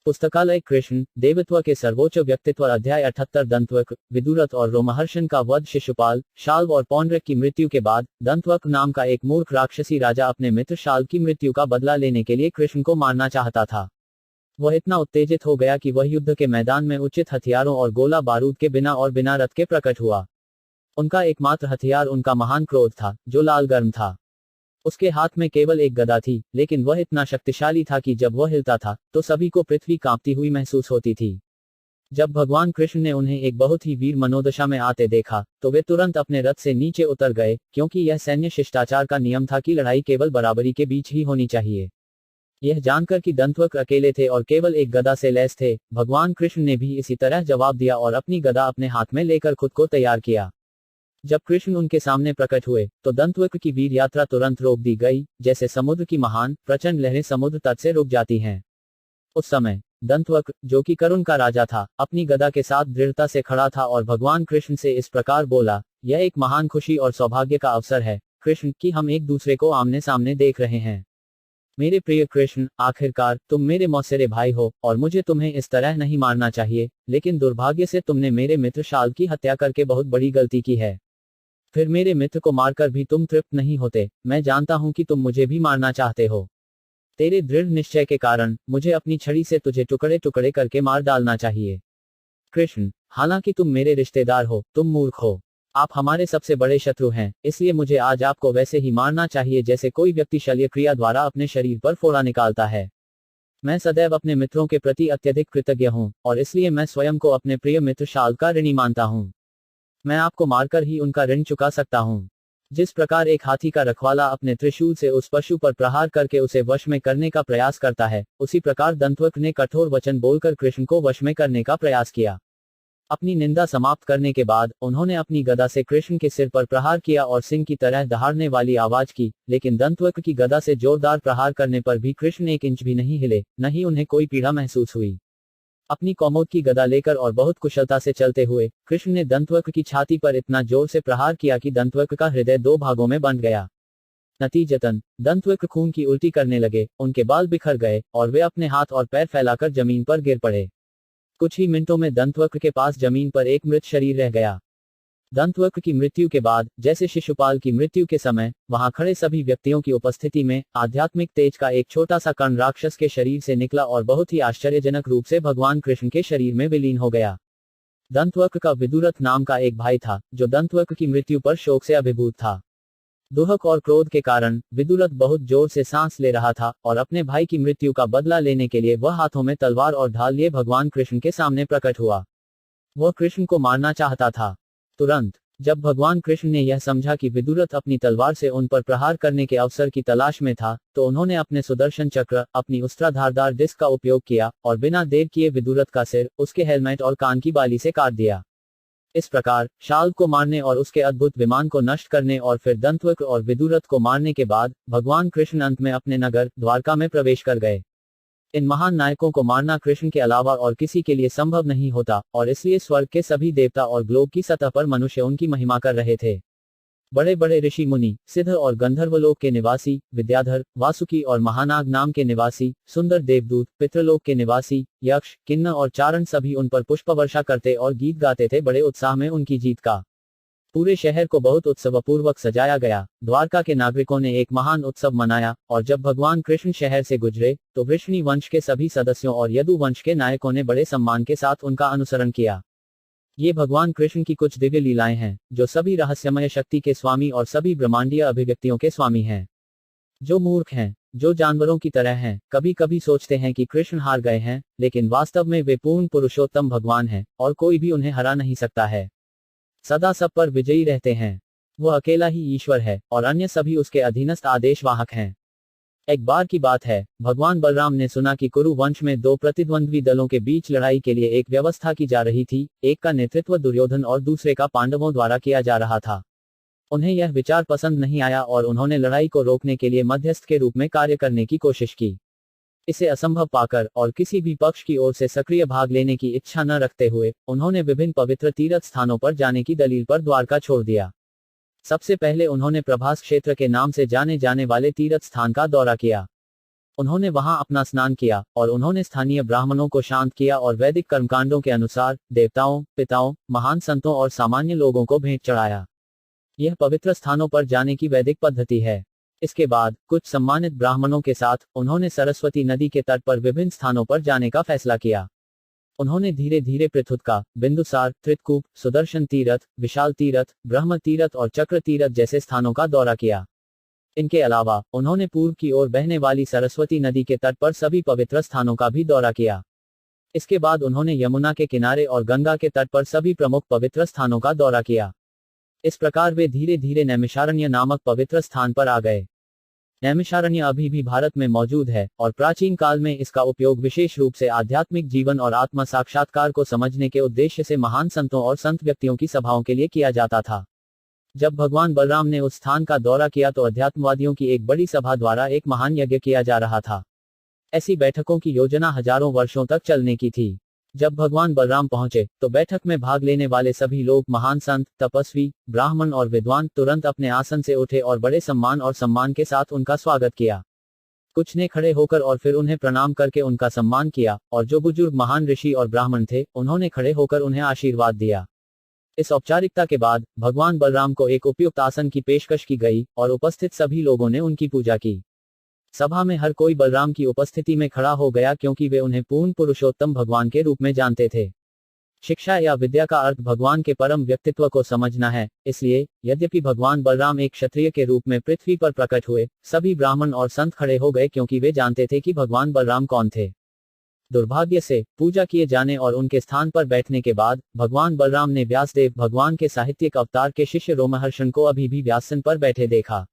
पुस्तकालय कृष्ण देवत्व के सर्वोच्च व्यक्तित्व अध्याय 78 दंतवक्र विदुरथ और रोमहर्षण का वध शिशुपाल शाल्व और पौंड्रक की मृत्यु के बाद दंतवक्र नाम का एक मूर्ख राक्षसी राजा अपने मित्र शाल्व की मृत्यु का बदला लेने के लिए कृष्ण को मारना चाहता था। वह इतना उत्तेजित हो गया कि वह युद्ध के मैदान में उचित हथियारों और गोला बारूद के बिना और बिना रथ के प्रकट हुआ। उनका एकमात्र हथियार उनका महान क्रोध था जो लाल गर्म था। उसके हाथ में केवल एक गदा थी, लेकिन वह इतना शक्तिशाली था कि जब वह हिलता था तो सभी को पृथ्वी कांपती हुई महसूस होती थी। जब भगवान कृष्ण ने उन्हें एक बहुत ही वीर मनोदशा में आते देखा तो वे तुरंत अपने रथ से नीचे उतर गए, क्योंकि यह सैन्य शिष्टाचार का नियम था कि लड़ाई केवल बराबरी के बीच ही होनी चाहिए। यह जानकर कि दंतवक्र अकेले थे और केवल एक गदा से लैस थे, भगवान कृष्ण ने भी इसी तरह जवाब दिया और अपनी गदा अपने हाथ में लेकर खुद को तैयार किया। जब कृष्ण उनके सामने प्रकट हुए तो दंतवक्र की वीर यात्रा तुरंत रोक दी गई, जैसे समुद्र की महान प्रचंड लहरें समुद्र तट से रुक जाती हैं। उस समय दंतवक्र, जो कि करुण का राजा था, अपनी गदा के साथ दृढ़ता से खड़ा था और भगवान कृष्ण से इस प्रकार बोला, यह एक महान खुशी और सौभाग्य का अवसर है कृष्ण कि हम एक दूसरे को आमने सामने देख रहे हैं। मेरे प्रिय कृष्ण, आखिरकार तुम मेरे मौसेरे भाई हो और मुझे तुम्हें इस तरह नहीं मारना चाहिए, लेकिन दुर्भाग्य से तुमने मेरे मित्र शाल्व की हत्या करके बहुत बड़ी गलती की है। फिर मेरे मित्र को मारकर भी तुम तृप्त नहीं होते। मैं जानता हूं कि तुम मुझे भी मारना चाहते हो। तेरे दृढ़ निश्चय के कारण मुझे अपनी छड़ी से तुझे टुकड़े टुकड़े करके मार डालना चाहिए। कृष्ण, हालांकि तुम मेरे रिश्तेदार हो, तुम मूर्ख हो। आप हमारे सबसे बड़े शत्रु हैं, इसलिए मुझे आज आपको वैसे ही मारना चाहिए जैसे कोई व्यक्ति शल्य क्रिया द्वारा अपने शरीर पर फोड़ा निकालता है। मैं सदैव अपने मित्रों के प्रति अत्यधिक कृतज्ञ हूं और इसलिए मैं स्वयं को अपने प्रिय मित्र शाल्व का ऋणी मानता हूं। मैं आपको मारकर ही उनका ऋण चुका सकता हूं। जिस प्रकार एक हाथी का रखवाला अपने त्रिशूल से उस पशु पर प्रहार करके उसे वश में करने का प्रयास करता है, उसी प्रकार दंतवक्र ने कठोर वचन बोलकर कृष्ण को वश में करने का प्रयास किया। अपनी निंदा समाप्त करने के बाद उन्होंने अपनी गदा से कृष्ण के सिर पर प्रहार किया और सिंह की तरह दहाड़ने वाली आवाज की, लेकिन दंतवक्र की गदा से जोरदार प्रहार करने पर भी कृष्ण एक इंच भी नहीं हिले, न ही उन्हें कोई पीड़ा महसूस हुई। अपनी कौमोद की गदा लेकर और बहुत कुशलता से चलते हुए कृष्ण ने दंतवक्र की छाती पर इतना जोर से प्रहार किया कि दंतवक्र का हृदय दो भागों में बंट गया। नतीजतन दंतवक्र खून की उल्टी करने लगे, उनके बाल बिखर गए और वे अपने हाथ और पैर फैलाकर जमीन पर गिर पड़े। कुछ ही मिनटों में दंतवक्र के पास जमीन पर एक मृत शरीर रह गया। दंतवक्र की मृत्यु के बाद, जैसे शिशुपाल की मृत्यु के समय, वहां खड़े सभी व्यक्तियों की उपस्थिति में आध्यात्मिक तेज का एक छोटा सा कण राक्षस के शरीर से निकला और बहुत ही आश्चर्यजनक रूप से भगवान कृष्ण के शरीर में विलीन हो गया। दंतवक्र का विदुरथ नाम का एक भाई था जो दंतवक्र की मृत्यु पर शोक से अभिभूत था। दुहक और क्रोध के कारण विदुरथ बहुत जोर से सांस ले रहा था और अपने भाई की मृत्यु का बदला लेने के लिए वह हाथों में तलवार और ढाल लिए भगवान कृष्ण के सामने प्रकट हुआ। वह कृष्ण को मारना चाहता था। तुरंत जब भगवान कृष्ण ने यह समझा कि विदुरथ अपनी तलवार से उन पर प्रहार करने के अवसर की तलाश में था, तो उन्होंने अपने सुदर्शन चक्र, अपनी उस्त्रा धारदार डिस्क का उपयोग किया और बिना देर किए विदुरथ का सिर, उसके हेलमेट और कान की बाली से काट दिया। इस प्रकार शाल्व को मारने और उसके अद्भुत विमान को नष्ट करने और फिर दंतवक्र और विदुरथ को मारने के बाद भगवान कृष्ण अंत में अपने नगर द्वारका में प्रवेश कर गए। इन महान नायकों को मारना कृष्ण के अलावा और किसी के लिए संभव नहीं होता और इसलिए स्वर्ग के सभी देवता और ग्लोब की सतह पर मनुष्य उनकी महिमा कर रहे थे। बड़े बड़े ऋषि मुनि, सिद्ध और गंधर्वलोक के निवासी, विद्याधर, वासुकी और महानाग नाम के निवासी, सुंदर देवदूत, पितृलोक के निवासी, यक्ष, किन्नर और चारण सभी उन पर पुष्प वर्षा करते और गीत गाते थे बड़े उत्साह में उनकी जीत का। पूरे शहर को बहुत उत्सवपूर्वक सजाया गया। द्वारका के नागरिकों ने एक महान उत्सव मनाया और जब भगवान कृष्ण शहर से गुजरे तो वृष्णि वंश के सभी सदस्यों और यदु वंश के नायकों ने बड़े सम्मान के साथ उनका अनुसरण किया। ये भगवान कृष्ण की कुछ दिव्य लीलाएं हैं जो सभी रहस्यमय शक्ति के स्वामी और सभी ब्रह्मांडीय अभिव्यक्तियों के स्वामी हैं। जो मूर्ख हैं, जो जानवरों की तरह हैं, कभी कभी सोचते हैं कि कृष्ण हार गए हैं, लेकिन वास्तव में वे पूर्ण पुरुषोत्तम भगवान हैं और कोई भी उन्हें हरा नहीं सकता है। सदा सब पर विजयी रहते हैं। वह अकेला ही ईश्वर है और अन्य सभी उसके अधीनस्थ आदेशवाहक हैं। एक बार की बात है, भगवान बलराम ने सुना कि कुरु वंश में दो प्रतिद्वंद्वी दलों के बीच लड़ाई के लिए एक व्यवस्था की जा रही थी। एक का नेतृत्व दुर्योधन और दूसरे का पांडवों द्वारा किया जा रहा था। उन्हें यह विचार पसंद नहीं आया और उन्होंने लड़ाई को रोकने के लिए मध्यस्थ के रूप में कार्य करने की कोशिश की। इसे असंभव पाकर और किसी भी पक्ष की ओर से सक्रिय भाग लेने की इच्छा न रखते हुए उन्होंने विभिन्न पवित्र तीर्थ स्थानों पर जाने की दलील पर द्वारका छोड़ दिया। सबसे पहले उन्होंने प्रभास क्षेत्र के नाम से जाने जाने वाले तीर्थ स्थान का दौरा किया। उन्होंने वहां अपना स्नान किया और उन्होंने स्थानीय ब्राह्मणों को शांत किया और वैदिक कर्मकांडों के अनुसार देवताओं, पिताओं, महान संतों और सामान्य लोगों को भेंट चढ़ाया। यह पवित्र स्थानों पर जाने की वैदिक पद्धति है। इसके बाद कुछ सम्मानित ब्राह्मणों के साथ उन्होंने सरस्वती नदी के तट पर विभिन्न स्थानों पर जाने का फैसला किया। उन्होंने धीरे धीरे पृथुदका, बिंदुसार, त्रितकूप, सुदर्शन तीरथ, विशाल तीरथ, ब्रह्म तीरथ और चक्र तीरथ जैसे स्थानों का दौरा किया। इनके अलावा उन्होंने पूर्व की ओर बहने वाली सरस्वती नदी के तट पर सभी पवित्र स्थानों का भी दौरा किया। इसके बाद उन्होंने यमुना के किनारे और गंगा के तट पर सभी प्रमुख पवित्र स्थानों का दौरा किया। इस प्रकार वे धीरे धीरे नैमिषारण्य नामक पवित्र स्थान पर आ गए। नैमिषारण्य अभी भी भारत में मौजूद है और प्राचीन काल में इसका उपयोग विशेष रूप से आध्यात्मिक जीवन और आत्म साक्षात्कार को समझने के उद्देश्य से महान संतों और संत व्यक्तियों की सभाओं के लिए किया जाता था। जब भगवान बलराम ने उस स्थान का दौरा किया तो अध्यात्मवादियों की एक बड़ी सभा द्वारा एक महान यज्ञ किया जा रहा था। ऐसी बैठकों की योजना हजारों वर्षों तक चलने की थी। जब भगवान बलराम पहुंचे तो बैठक में भाग लेने वाले सभी लोग, महान संत, तपस्वी, ब्राह्मण और विद्वान, तुरंत अपने आसन से उठे और बड़े सम्मान के साथ उनका स्वागत किया। कुछ ने खड़े होकर और फिर उन्हें प्रणाम करके उनका सम्मान किया और जो बुजुर्ग महान ऋषि और ब्राह्मण थे उन्होंने खड़े होकर उन्हें आशीर्वाद दिया। इस औपचारिकता के बाद भगवान बलराम को एक उपयुक्त आसन की पेशकश की गई और उपस्थित सभी लोगों ने उनकी पूजा की। सभा में हर कोई बलराम की उपस्थिति में खड़ा हो गया क्योंकि वे उन्हें पूर्ण पुरुषोत्तम भगवान के रूप में जानते थे। शिक्षा या विद्या का अर्थ भगवान के परम व्यक्तित्व को समझना है, इसलिए यद्यपि भगवान बलराम एक क्षत्रिय के रूप में पृथ्वी पर प्रकट हुए, सभी ब्राह्मण और संत खड़े हो गए क्योंकि वे जानते थे कि भगवान बलराम कौन थे। दुर्भाग्य से पूजा किए जाने और उनके स्थान पर बैठने के बाद भगवान बलराम ने व्यासदेव, भगवान के साहित्यिक अवतार के शिष्य रोमहर्षण को अभी भी व्यासन पर बैठे देखा।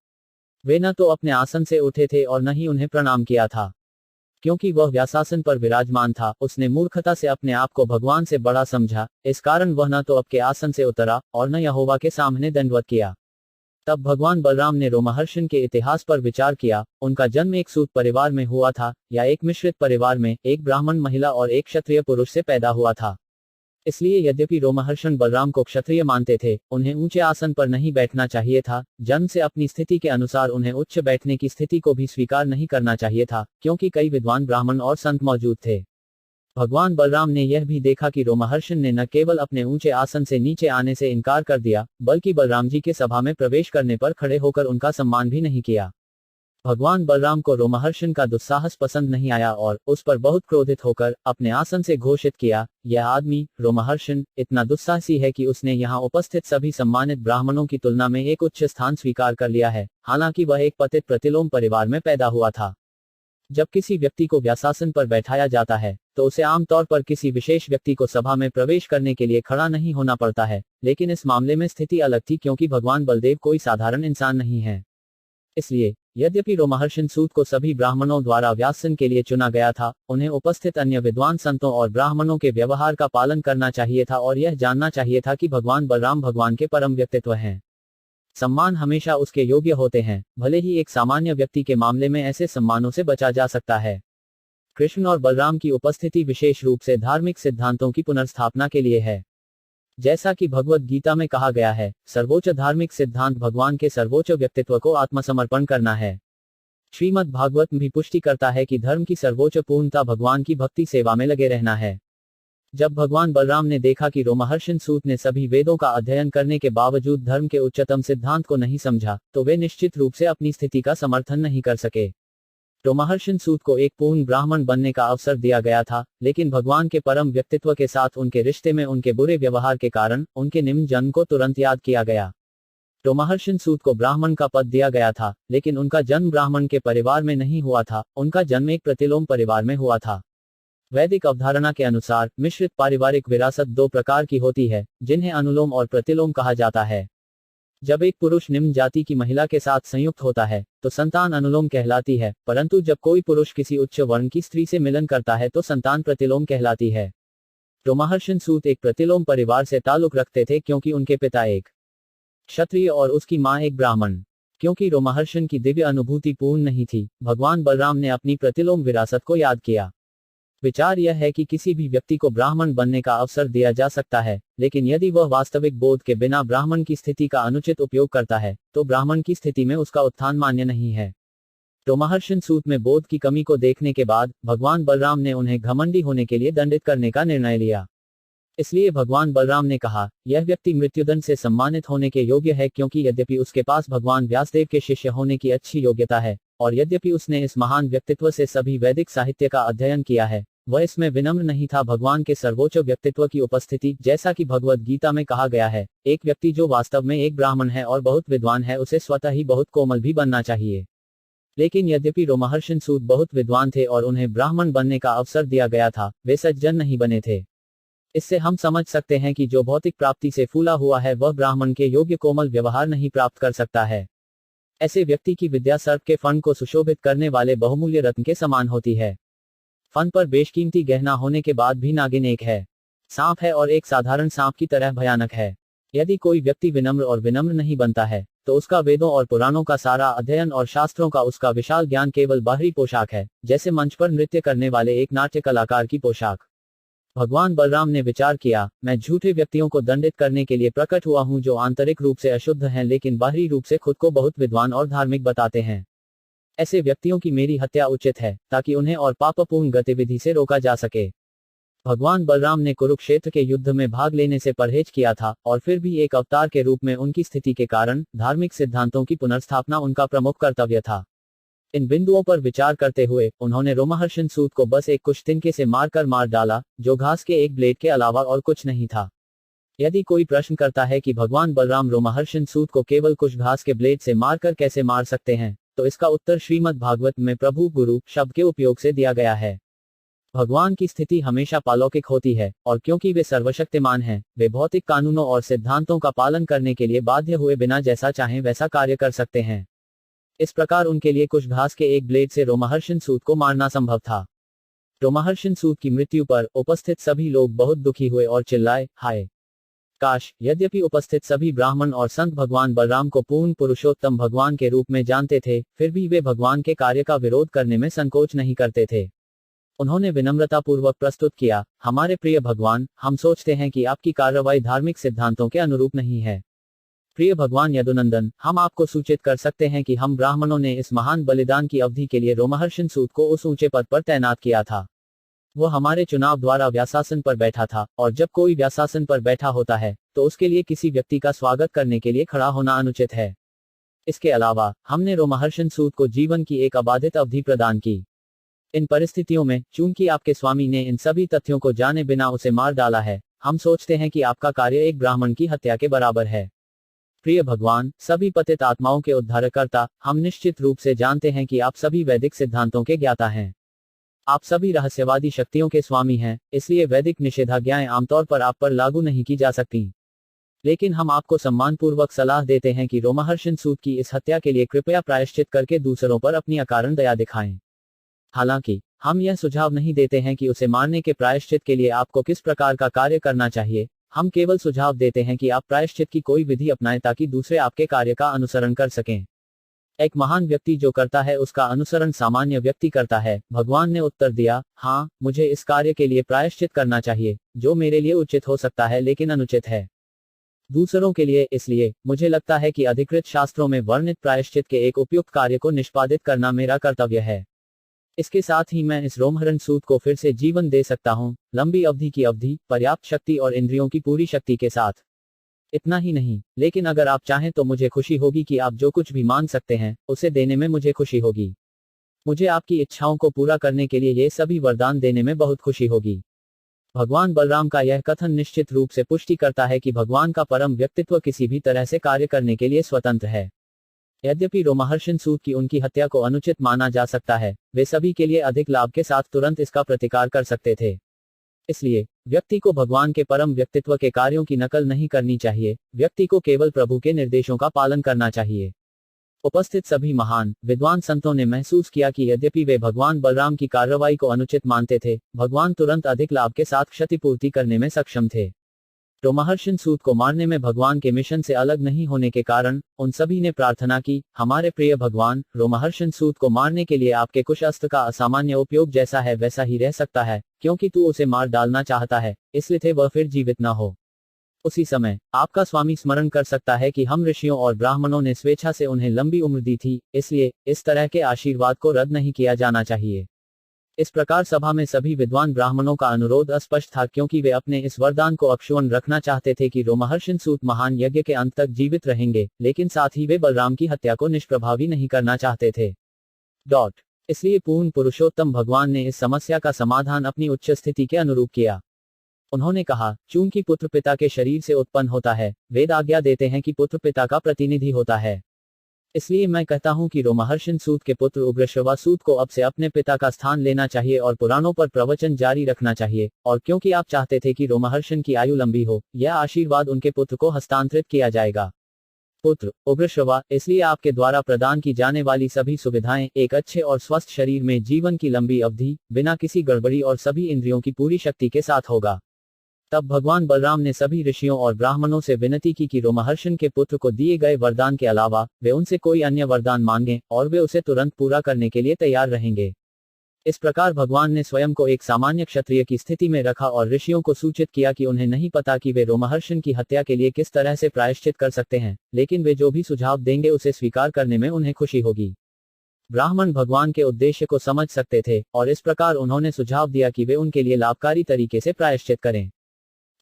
वे न तो अपने आसन से उठे थे और न ही उन्हें प्रणाम किया था। क्योंकि वह व्यासासन पर विराजमान था, उसने मूर्खता से अपने आप को भगवान से बड़ा समझा। इस कारण वह न तो अपने आसन से उतरा और न यहोवा के सामने दंडवत किया। तब भगवान बलराम ने रोमहर्षण के इतिहास पर विचार किया। उनका जन्म एक सूत परिवार में हुआ था या एक मिश्रित परिवार में, एक ब्राह्मण महिला और एक क्षत्रिय पुरुष से पैदा हुआ था। इसलिए यद्यपि रोमहर्षण बलराम को क्षत्रिय मानते थे, उन्हें ऊंचे आसन पर नहीं बैठना चाहिए था। जन्म से अपनी स्थिति के अनुसार उन्हें उच्च बैठने की स्थिति को भी स्वीकार नहीं करना चाहिए था, क्योंकि कई विद्वान ब्राह्मण और संत मौजूद थे। भगवान बलराम ने यह भी देखा कि रोमहर्षण ने न केवल अपने ऊंचे आसन से नीचे आने से इनकार कर दिया, बल्कि बलराम जी के सभा में प्रवेश करने पर खड़े होकर उनका सम्मान भी नहीं किया। भगवान बलराम को रोमहर्षण का दुस्साहस पसंद नहीं आया और उस पर बहुत क्रोधित होकर अपने आसन से घोषित किया, यह आदमी रोमहर्षण इतना दुस्साहसी है कि उसने यहाँ उपस्थित सभी सम्मानित ब्राह्मणों की तुलना में एक उच्च स्थान स्वीकार कर लिया है, हालांकि वह एक पतित प्रतिलोम परिवार में पैदा हुआ था। जब किसी व्यक्ति को व्यासासन पर बैठाया जाता है तो उसे आमतौर पर किसी विशेष व्यक्ति को सभा में प्रवेश करने के लिए खड़ा नहीं होना पड़ता है, लेकिन इस मामले में स्थिति अलग थी क्योंकि भगवान बलदेव कोई साधारण इंसान नहीं है। इसलिए यद्यपि रोमहर्षण सूत को सभी ब्राह्मणों द्वारा व्यासन के लिए चुना गया था, उन्हें उपस्थित अन्य विद्वान संतों और ब्राह्मणों के व्यवहार का पालन करना चाहिए था और यह जानना चाहिए था कि भगवान बलराम भगवान के परम व्यक्तित्व हैं। सम्मान हमेशा उसके योग्य होते हैं, भले ही एक सामान्य व्यक्ति के मामले में ऐसे सम्मानों से बचा जा सकता है। कृष्ण और बलराम की उपस्थिति विशेष रूप से धार्मिक सिद्धांतों की पुनर्स्थापना के लिए है। जैसा कि भगवद गीता में कहा गया है, सर्वोच्च धार्मिक सिद्धांत भगवान के सर्वोच्च व्यक्तित्व को आत्मसमर्पण करना है। श्रीमद् भागवत भी पुष्टि करता है कि धर्म की सर्वोच्च पूर्णता भगवान की भक्ति सेवा में लगे रहना है। जब भगवान बलराम ने देखा कि रोमहर्षण सूत ने सभी वेदों का अध्ययन करने के बावजूद धर्म के उच्चतम सिद्धांत को नहीं समझा, तो वे निश्चित रूप से अपनी स्थिति का समर्थन नहीं कर सके। रोमहर्षण सूत को एक पूर्ण ब्राह्मण बनने का अवसर दिया गया था, लेकिन भगवान के परम व्यक्तित्व के साथ उनके रिश्ते में उनके बुरे व्यवहार के कारण उनके निम्न जन्म को तुरंत याद किया गया। रोमहर्षण सूत को ब्राह्मण का पद दिया गया था, लेकिन उनका जन्म ब्राह्मण के परिवार में नहीं हुआ था, उनका जन्म एक प्रतिलोम परिवार में हुआ था। वैदिक अवधारणा के अनुसार मिश्रित पारिवारिक विरासत दो प्रकार की होती है, जिन्हें अनुलोम और प्रतिलोम कहा जाता है। जब एक पुरुष निम्न जाति की महिला के साथ संयुक्त होता है तो संतान अनुलोम कहलाती है, परंतु जब कोई पुरुष किसी उच्च वर्ण की स्त्री से मिलन करता है तो संतान प्रतिलोम कहलाती है। रोमहर्षण सूत एक प्रतिलोम परिवार से ताल्लुक रखते थे क्योंकि उनके पिता एक क्षत्रिय और उसकी मां एक ब्राह्मण। क्योंकि रोमहर्षण की दिव्य अनुभूति पूर्ण नहीं थी, भगवान बलराम ने अपनी प्रतिलोम विरासत को याद किया। विचार यह है कि किसी भी व्यक्ति को ब्राह्मण बनने का अवसर दिया जा सकता है, लेकिन यदि वह वास्तविक बोध के बिना ब्राह्मण की स्थिति का अनुचित उपयोग करता है तो ब्राह्मण की स्थिति में उसका उत्थान मान्य नहीं है। रोमहर्षण सूत में बोध की कमी को देखने के बाद भगवान बलराम ने उन्हें घमंडी होने के लिए दंडित करने का निर्णय लिया। इसलिए भगवान बलराम ने कहा, यह व्यक्ति मृत्युदंड से सम्मानित होने के योग्य है, क्योंकि यद्यपि उसके पास भगवान व्यासदेव के शिष्य होने की अच्छी योग्यता है, और यद्यपि उसने इस महान व्यक्तित्व से सभी वैदिक साहित्य का अध्ययन किया है, वह इसमें विनम्र नहीं था। भगवान के सर्वोच्च व्यक्तित्व की उपस्थिति, जैसा कि भगवद गीता में कहा गया है, एक व्यक्ति जो वास्तव में एक ब्राह्मण है और बहुत विद्वान है, उसे स्वतः ही बहुत कोमल भी बनना चाहिए। लेकिन यद्यपि रोमहर्षण सूत बहुत विद्वान थे और उन्हें ब्राह्मण बनने का अवसर दिया गया था, वे सज्जन नहीं बने थे। इससे हम समझ सकते हैं कि जो भौतिक प्राप्ति से फूला हुआ है वह ब्राह्मण के योग्य कोमल व्यवहार नहीं प्राप्त कर सकता है। ऐसे व्यक्ति की विद्या सर्प के फन को सुशोभित करने वाले बहुमूल्य रत्न के समान होती है। फन पर बेशकीमती गहना होने के बाद भी नागिन एक है, सांप है और एक साधारण सांप की तरह भयानक है। यदि कोई व्यक्ति विनम्र और विनम्र नहीं बनता है, तो उसका वेदों और पुराणों का सारा अध्ययन और शास्त्रों का उसका विशाल ज्ञान केवल बाहरी पोशाक है, जैसे मंच पर नृत्य करने वाले एक नाट्य कलाकार की पोशाक। भगवान बलराम ने विचार किया, मैं झूठे व्यक्तियों को दंडित करने के लिए प्रकट हुआ हूं, जो आंतरिक रूप से अशुद्ध हैं लेकिन बाहरी रूप से खुद को बहुत विद्वान और धार्मिक बताते हैं। ऐसे व्यक्तियों की मेरी हत्या उचित है, ताकि उन्हें और पापपूर्ण गतिविधि से रोका जा सके। भगवान बलराम ने कुरुक्षेत्र के युद्ध में भाग लेने से परहेज किया था, और फिर भी एक अवतार के रूप में उनकी स्थिति के कारण धार्मिक सिद्धांतों की पुनर्स्थापना उनका प्रमुख कर्तव्य था। इन बिंदुओं पर विचार करते हुए उन्होंने रोमहर्षण सूत को बस एक कुछ तिनके से मारकर मार डाला, जो घास के एक ब्लेड के अलावा और कुछ नहीं था। यदि कोई प्रश्न करता है कि भगवान बलराम रोमहर्षण सूत को केवल कुछ घास के ब्लेड से मारकर कैसे मार सकते हैं, तो इसका उत्तर श्रीमद् भागवत में प्रभु गुरु शब्द के उपयोग से दिया गया है। भगवान की स्थिति हमेशा पालौकिक होती है, और क्योंकि वे सर्वशक्तिमान हैं, वे भौतिक कानूनों और सिद्धांतों का पालन करने के लिए बाध्य हुए बिना जैसा चाहें वैसा कार्य कर सकते हैं। इस प्रकार उनके लिए कुछ घास के एक ब्लेड से रोमहर्षण सूत को मारना संभव था। रोमहर्षण सूत की मृत्यु पर उपस्थित सभी लोग बहुत दुखी हुए और चिल्लाए, हाय काश! यद्यपि उपस्थित सभी ब्राह्मण और संत भगवान बलराम को पूर्ण पुरुषोत्तम भगवान के रूप में जानते थे, फिर भी वे भगवान के कार्य का विरोध करने में संकोच नहीं करते थे। उन्होंने विनम्रतापूर्वक प्रस्तुत किया, हमारे प्रिय भगवान, हम सोचते हैं कि आपकी कार्रवाई धार्मिक सिद्धांतों के अनुरूप नहीं है। प्रिय भगवान यदुनंदन, हम आपको सूचित कर सकते हैं कि हम ब्राह्मणों ने इस महान बलिदान की अवधि के लिए रोमहर्षण सूत को उस ऊंचे पद पर तैनात किया था। वह हमारे चुनाव द्वारा व्यासासन पर बैठा था, और जब कोई व्यासासन पर बैठा होता है, तो उसके लिए किसी व्यक्ति का स्वागत करने के लिए खड़ा होना अनुचित है। इसके अलावा हमने रोमहर्षण सूत को जीवन की एक अबाधित अवधि प्रदान की। इन परिस्थितियों में, चूंकि आपके स्वामी ने इन सभी तथ्यों को जाने बिना उसे मार डाला है, हम सोचते हैं कि आपका कार्य एक ब्राह्मण की हत्या के बराबर है। प्रिय भगवान, सभी पतित आत्माओं के उद्धारकर्ता, हम निश्चित रूप से जानते हैं कि आप सभी वैदिक सिद्धांतों के ज्ञाता हैं। आप सभी रहस्यवादी शक्तियों के स्वामी हैं, इसलिए वैदिक निषेधाज्ञाएं आमतौर पर आप पर लागू नहीं की जा सकती। लेकिन हम आपको सम्मानपूर्वक सलाह देते हैं कि रोमहर्षण सूत की इस हत्या के लिए कृपया प्रायश्चित करके दूसरों पर अपनी अकारण दया दिखाएं। हालांकि हम यह सुझाव नहीं देते हैं कि उसे मारने के प्रायश्चित के लिए आपको किस प्रकार का कार्य करना चाहिए। हम केवल सुझाव देते हैं कि आप प्रायश्चित की कोई विधि अपनाएं ताकि दूसरे आपके कार्य का अनुसरण कर सकें। एक महान व्यक्ति जो करता है उसका अनुसरण सामान्य व्यक्ति करता है। भगवान ने उत्तर दिया, हाँ, मुझे इस कार्य के लिए प्रायश्चित करना चाहिए, जो मेरे लिए उचित हो सकता है लेकिन अनुचित है दूसरों के लिए। इसलिए मुझे लगता है कि अधिकृत शास्त्रों में वर्णित प्रायश्चित के एक उपयुक्त कार्य को निष्पादित करना मेरा कर्तव्य है। इसके साथ ही मैं इस रोमहर्षण सूत को फिर से जीवन दे सकता हूँ, लंबी अवधि की अवधि, पर्याप्त शक्ति और इंद्रियों की पूरी शक्ति के साथ। इतना ही नहीं, लेकिन अगर आप चाहें तो मुझे खुशी होगी कि आप जो कुछ भी मांग सकते हैं, उसे देने में मुझे खुशी होगी। मुझे आपकी इच्छाओं को पूरा करने के लिए ये सभी वरदान देने में बहुत खुशी होगी। भगवान बलराम का यह कथन निश्चित रूप से पुष्टि करता है कि भगवान का परम व्यक्तित्व किसी भी तरह से कार्य करने के लिए स्वतंत्र है। यद्यपि रोमहर्षण सूत की उनकी हत्या को अनुचित माना जा सकता है, वे सभी के लिए अधिक लाभ के साथ तुरंत इसका प्रतिकार कर सकते थे। इसलिए व्यक्ति को भगवान के परम व्यक्तित्व के कार्यों की नकल नहीं करनी चाहिए, व्यक्ति को केवल प्रभु के निर्देशों का पालन करना चाहिए। उपस्थित सभी महान विद्वान संतों ने महसूस किया कि यद्यपि वे भगवान बलराम की कार्रवाई को अनुचित मानते थे, भगवान तुरंत अधिक लाभ के साथ क्षतिपूर्ति करने में सक्षम थे। रोमहर्षण सूत को मारने में भगवान के मिशन से अलग नहीं होने के कारण उन सभी ने प्रार्थना की, हमारे प्रिय भगवान, रोमहर्षण सूत को मारने के लिए आपके कुश अस्त्र का असामान्य उपयोग जैसा है वैसा ही रह सकता है, क्योंकि तू उसे मार डालना चाहता है, इसलिए वह फिर जीवित न हो। उसी समय आपका स्वामी स्मरण कर सकता है कि हम ऋषियों और ब्राह्मणों ने स्वेच्छा से उन्हें लंबी उम्र दी थी, इसलिए इस तरह के आशीर्वाद को रद्द नहीं किया जाना चाहिए। इस प्रकार सभा में सभी विद्वान ब्राह्मणों का अनुरोध अस्पष्ट था, क्योंकि वे अपने इस वरदान को अक्षुण्ण रखना चाहते थे कि रोमहर्षण सूत महान यज्ञ के अंत तक जीवित रहेंगे, लेकिन साथ ही वे बलराम की हत्या को निष्प्रभावी नहीं करना चाहते थे। इसलिए पूर्ण पुरुषोत्तम भगवान ने इस समस्या का समाधान अपनी उच्च स्थिति के अनुरूप किया। उन्होंने कहा, चूंकि पुत्र पिता के शरीर से उत्पन्न होता है, वेद आज्ञा देते हैं कि पुत्र पिता का प्रतिनिधि होता है। इसलिए मैं कहता हूं कि रोमहर्षण सूत के पुत्र उग्रश्रवा सूत को अब से अपने पिता का स्थान लेना चाहिए और पुराणों पर प्रवचन जारी रखना चाहिए, और क्योंकि आप चाहते थे कि रोमहर्षण की आयु लंबी हो, यह आशीर्वाद उनके पुत्र को हस्तांतरित किया जाएगा। पुत्र उग्रश्रवा, इसलिए आपके द्वारा प्रदान की जाने वाली सभी सुविधाएं एक अच्छे और स्वस्थ शरीर में जीवन की लंबी अवधि, बिना किसी गड़बड़ी और सभी इंद्रियों की पूरी शक्ति के साथ होगा। तब भगवान बलराम ने सभी ऋषियों और ब्राह्मणों से विनती की कि रोमहर्षण के पुत्र को दिए गए वरदान के अलावा वे उनसे कोई अन्य वरदान मांगें, और वे उसे तुरंत पूरा करने के लिए तैयार रहेंगे। इस प्रकार भगवान ने स्वयं को एक सामान्य क्षत्रिय की स्थिति में रखा और ऋषियों को सूचित किया कि उन्हें नहीं पता कि वे रोमहर्षण की हत्या के लिए किस तरह से प्रायश्चित कर सकते हैं, लेकिन वे जो भी सुझाव देंगे उसे स्वीकार करने में उन्हें खुशी होगी। ब्राह्मण भगवान के उद्देश्य को समझ सकते थे, और इस प्रकार उन्होंने सुझाव दिया कि वे उनके लिए लाभकारी तरीके से प्रायश्चित करें।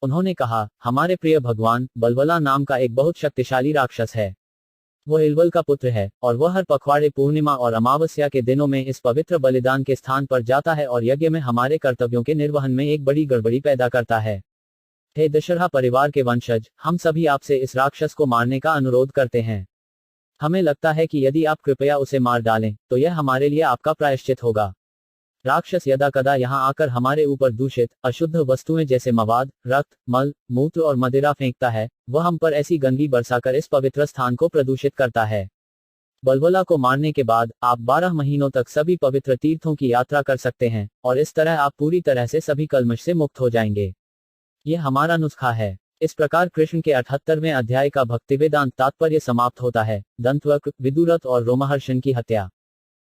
उन्होंने कहा, हमारे प्रिय भगवान, बलवला नाम का एक बहुत शक्तिशाली राक्षस है। वह इलवल का पुत्र है, और वह हर पखवाड़े, पूर्णिमा और अमावस्या के दिनों में इस पवित्र बलिदान के स्थान पर जाता है और यज्ञ में हमारे कर्तव्यों के निर्वहन में एक बड़ी गड़बड़ी पैदा करता है। हे दशरथा परिवार के वंशज, हम सभी आपसे इस राक्षस को मारने का अनुरोध करते हैं। हमें लगता है कि यदि आप कृपया उसे मार डालें, तो यह हमारे लिए आपका प्रायश्चित होगा। राक्षस यदा कदा यहाँ आकर हमारे ऊपर दूषित, अशुद्ध वस्तुएं जैसे मवाद, रक्त, मल, मूत्र और मदिरा फेंकता है, वह हम पर ऐसी गंदगी बरसाकर इस पवित्र स्थान को प्रदूषित करता है। बलवला को मारने के बाद आप 12 महीनों तक सभी पवित्र तीर्थों की यात्रा कर सकते हैं, और इस तरह आप पूरी तरह से सभी कल्मश से मुक्त हो जाएंगे। यह हमारा नुस्खा है। इस प्रकार कृष्ण के 78वें अध्याय का भक्तिवेदांत तात्पर्य समाप्त होता है। दंतवक्र, विदुरथ और रोमहर्षण की हत्या।